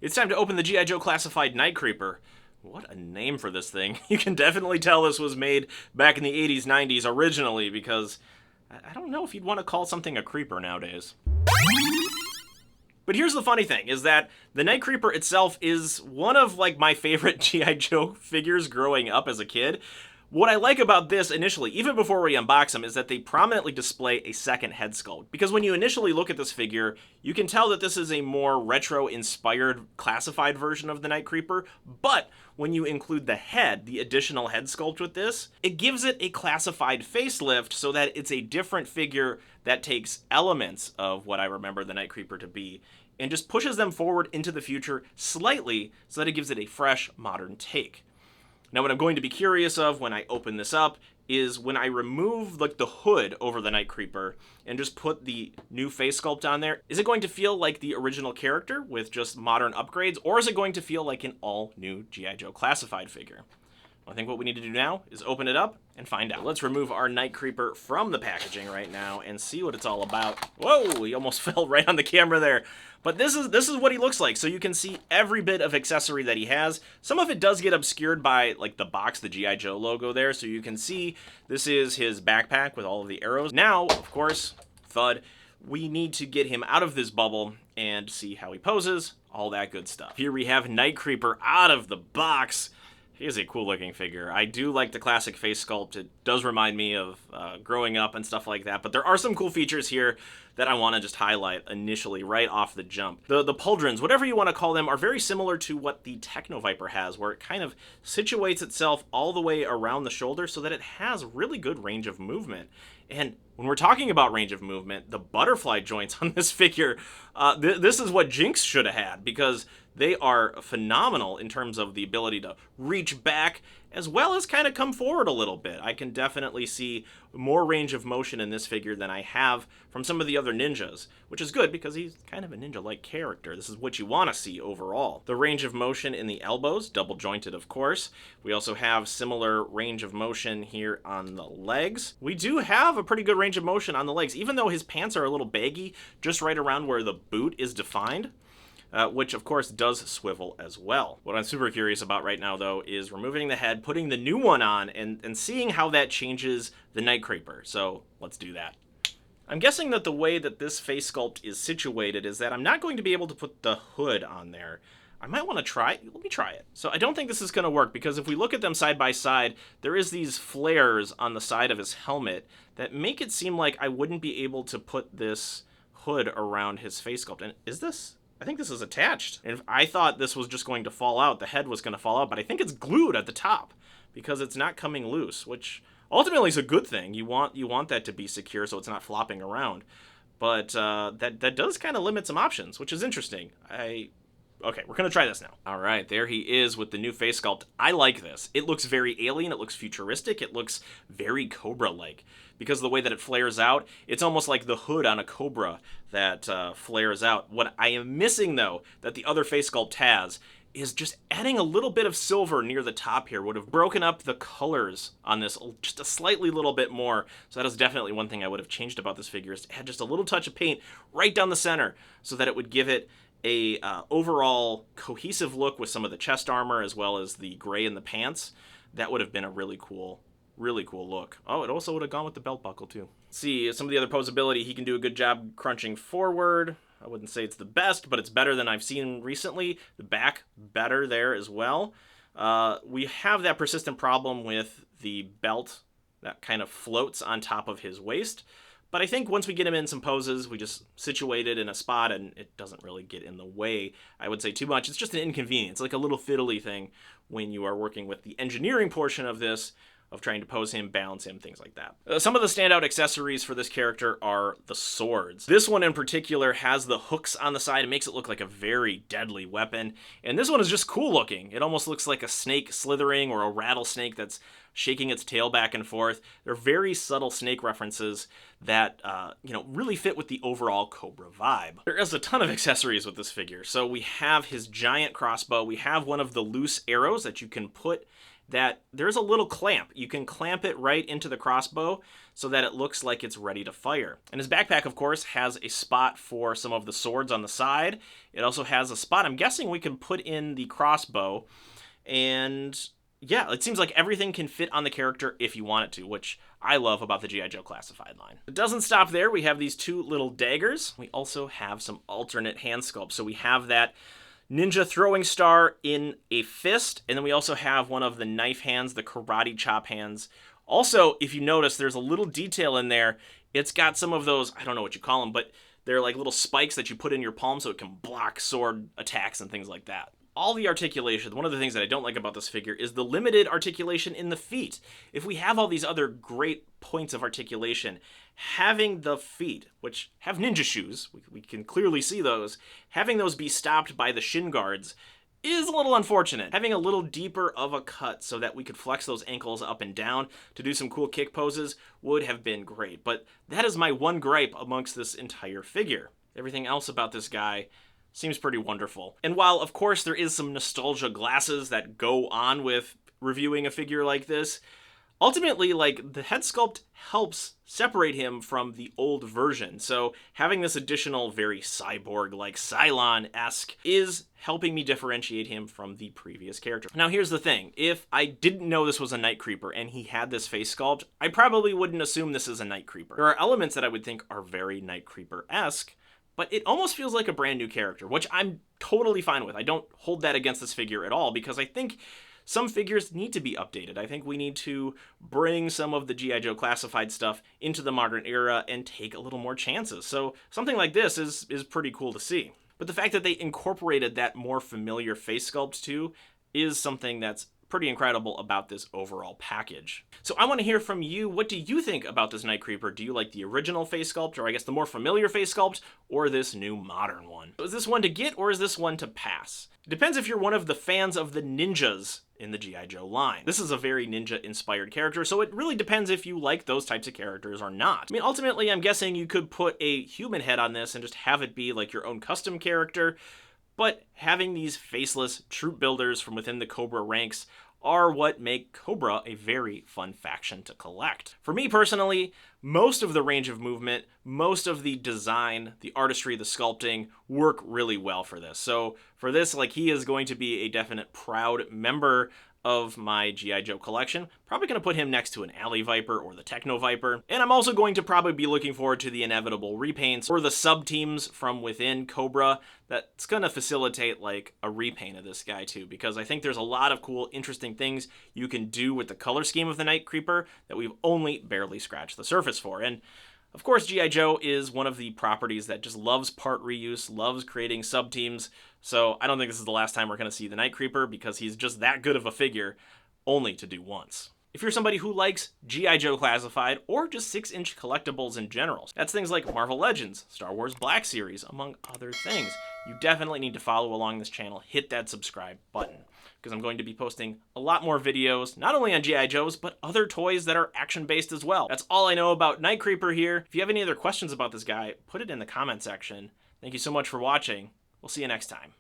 It's time to open the G.I. Joe Classified Night Creeper. What a name for this thing. You can definitely tell this was made back in the 80s, 90s originally, because I don't know if you'd want to call something a creeper nowadays. But here's the funny thing, is that the Night Creeper itself is one of, like, my favorite G.I. Joe figures growing up as a kid. What I like about this initially, even before we unbox them, is that they prominently display a second head sculpt. Because when you initially look at this figure, you can tell that this is a more retro-inspired classified version of the Night Creeper, but when you include the head, the additional head sculpt with this, it gives it a classified facelift so that it's a different figure that takes elements of what I remember the Night Creeper to be and just pushes them forward into the future slightly so that it gives it a fresh, modern take. Now, what I'm going to be curious of when I open this up is when I remove like the hood over the Night Creeper and just put the new face sculpt on there, is it going to feel like the original character with just modern upgrades, or is it going to feel like an all-new G.I. Joe Classified figure? I think what we need to do now is open it up and find out. Let's remove our Night Creeper from the packaging right now and see what it's all about. Whoa, he almost fell right on the camera there. But this is what he looks like. So you can see every bit of accessory that he has. Some of it does get obscured by like the box, the G.I. Joe logo there. So you can see this is his backpack with all of the arrows. Now, of course, thud, we need to get him out of this bubble and see how he poses, all that good stuff. Here we have Night Creeper out of the box. He is a cool looking figure. I do like the classic face sculpt. It does remind me of growing up and stuff like that, but there are some cool features here that I want to just highlight initially right off the jump. The pauldrons, whatever you want to call them, are very similar to what the Techno Viper has, where it kind of situates itself all the way around the shoulder so that it has really good range of movement. And when we're talking about range of movement, the butterfly joints on this figure, this is what Jinx should have had, because they are phenomenal in terms of the ability to reach back as well as kind of come forward a little bit. I can definitely see more range of motion in this figure than I have from some of the other ninjas, which is good because he's kind of a ninja-like character. This is what you want to see overall. The range of motion in the elbows, double jointed of course. We also have similar range of motion here on the legs. We do have a pretty good range of motion on the legs, even though his pants are a little baggy, just right around where the boot is defined. Which of course does swivel as well. What I'm super curious about right now though is removing the head, putting the new one on, and seeing how that changes the Night Creeper. So let's do that. I'm guessing that the way that this face sculpt is situated is that I'm not going to be able to put the hood on there. I might want to try, let me try it. So I don't think this is going to work because if we look at them side by side, there is these flares on the side of his helmet that make it seem like I wouldn't be able to put this hood around his face sculpt. And is this? I think this is attached. And I thought this was just going to fall out, the head was going to fall out, but I think it's glued at the top because it's not coming loose, which ultimately is a good thing. You want that to be secure so it's not flopping around. But that does kind of limit some options, which is interesting. Okay, we're going to try this now. All right, there he is with the new face sculpt. I like this. It looks very alien. It looks futuristic. It looks very Cobra-like. Because of the way that it flares out, it's almost like the hood on a Cobra that flares out. What I am missing, though, that the other face sculpt has, is just adding a little bit of silver near the top here would have broken up the colors on this just a slightly little bit more. So that is definitely one thing I would have changed about this figure, is to add just a little touch of paint right down the center so that it would give it a overall cohesive look with some of the chest armor as well as the gray in the pants. That would have been a really cool look. Oh, it also would have gone with the belt buckle too. Let's see, some of the other posability, he can do a good job crunching forward. I wouldn't say it's the best, but it's better than I've seen recently. The back, better there as well. We have that persistent problem with the belt that kind of floats on top of his waist. But I think once we get him in some poses, we just situate it in a spot and it doesn't really get in the way, I would say, too much. It's just an inconvenience, like a little fiddly thing when you are working with the engineering portion of this, of trying to pose him, balance him, things like that. Some of the standout accessories for this character are the swords. This one in particular has the hooks on the side. It makes it look like a very deadly weapon. And this one is just cool looking. It almost looks like a snake slithering or a rattlesnake that's shaking its tail back and forth. They're very subtle snake references that, really fit with the overall Cobra vibe. There is a ton of accessories with this figure. So we have his giant crossbow. We have one of the loose arrows that you can put that there's a little clamp. You can clamp it right into the crossbow so that it looks like it's ready to fire. And his backpack, of course, has a spot for some of the swords on the side. It also has a spot, I'm guessing we can put in the crossbow. And yeah, it seems like everything can fit on the character if you want it to, which I love about the G.I. Joe Classified line. It doesn't stop there. We have these two little daggers. We also have some alternate hand sculpts. So we have that ninja throwing star in a fist, and then we also have one of the knife hands, the karate chop hands. Also, if you notice, there's a little detail in there. It's got some of those, I don't know what you call them, but they're like little spikes that you put in your palm so it can block sword attacks and things like that. All the articulation, one of the things that I don't like about this figure is the limited articulation in the feet. If we have all these other great points of articulation, having the feet, which have ninja shoes, we can clearly see those, having those be stopped by the shin guards is a little unfortunate. Having a little deeper of a cut so that we could flex those ankles up and down to do some cool kick poses would have been great. But that is my one gripe amongst this entire figure. Everything else about this guy seems pretty wonderful. And while, of course, there is some nostalgia glasses that go on with reviewing a figure like this, ultimately, like, the head sculpt helps separate him from the old version. So having this additional, very cyborg-like Cylon-esque is helping me differentiate him from the previous character. Now, here's the thing. If I didn't know this was a Night Creeper and he had this face sculpt, I probably wouldn't assume this is a Night Creeper. There are elements that I would think are very Night Creeper-esque, but it almost feels like a brand new character, which I'm totally fine with. I don't hold that against this figure at all, because I think some figures need to be updated. I think we need to bring some of the G.I. Joe Classified stuff into the modern era and take a little more chances. So something like this is pretty cool to see. But the fact that they incorporated that more familiar face sculpt too is something that's pretty incredible about this overall package. So I want to hear from you. What do you think about this Night Creeper? Do you like the original face sculpt, or I guess the more familiar face sculpt, or this new modern one? Is this one to get, or is this one to pass? It depends if you're one of the fans of the ninjas in the G.I. Joe line. This is a very ninja-inspired character, so it really depends if you like those types of characters or not. I mean, ultimately, I'm guessing you could put a human head on this and just have it be like your own custom character, but having these faceless troop builders from within the Cobra ranks are what make Cobra a very fun faction to collect. For me personally, most of the range of movement, most of the design, the artistry, the sculpting work really well for this. So for this, like, he is going to be a definite proud member of my G.I. Joe collection. Probably going to put him next to an Alley Viper or the Techno Viper. And I'm also going to probably be looking forward to the inevitable repaints or the sub-teams from within Cobra. That's going to facilitate like a repaint of this guy too, because I think there's a lot of cool, interesting things you can do with the color scheme of the Night Creeper that we've only barely scratched the surface for. And of course, G.I. Joe is one of the properties that just loves part reuse, loves creating sub-teams, so I don't think this is the last time we're going to see the Night Creeper, because he's just that good of a figure, only to do once. If you're somebody who likes G.I. Joe Classified, or just 6-inch collectibles in general, that's things like Marvel Legends, Star Wars Black Series, among other things, you definitely need to follow along this channel, hit that subscribe button, because I'm going to be posting a lot more videos, not only on G.I. Joes, but other toys that are action-based as well. That's all I know about Night Creeper here. If you have any other questions about this guy, put it in the comment section. Thank you so much for watching. We'll see you next time.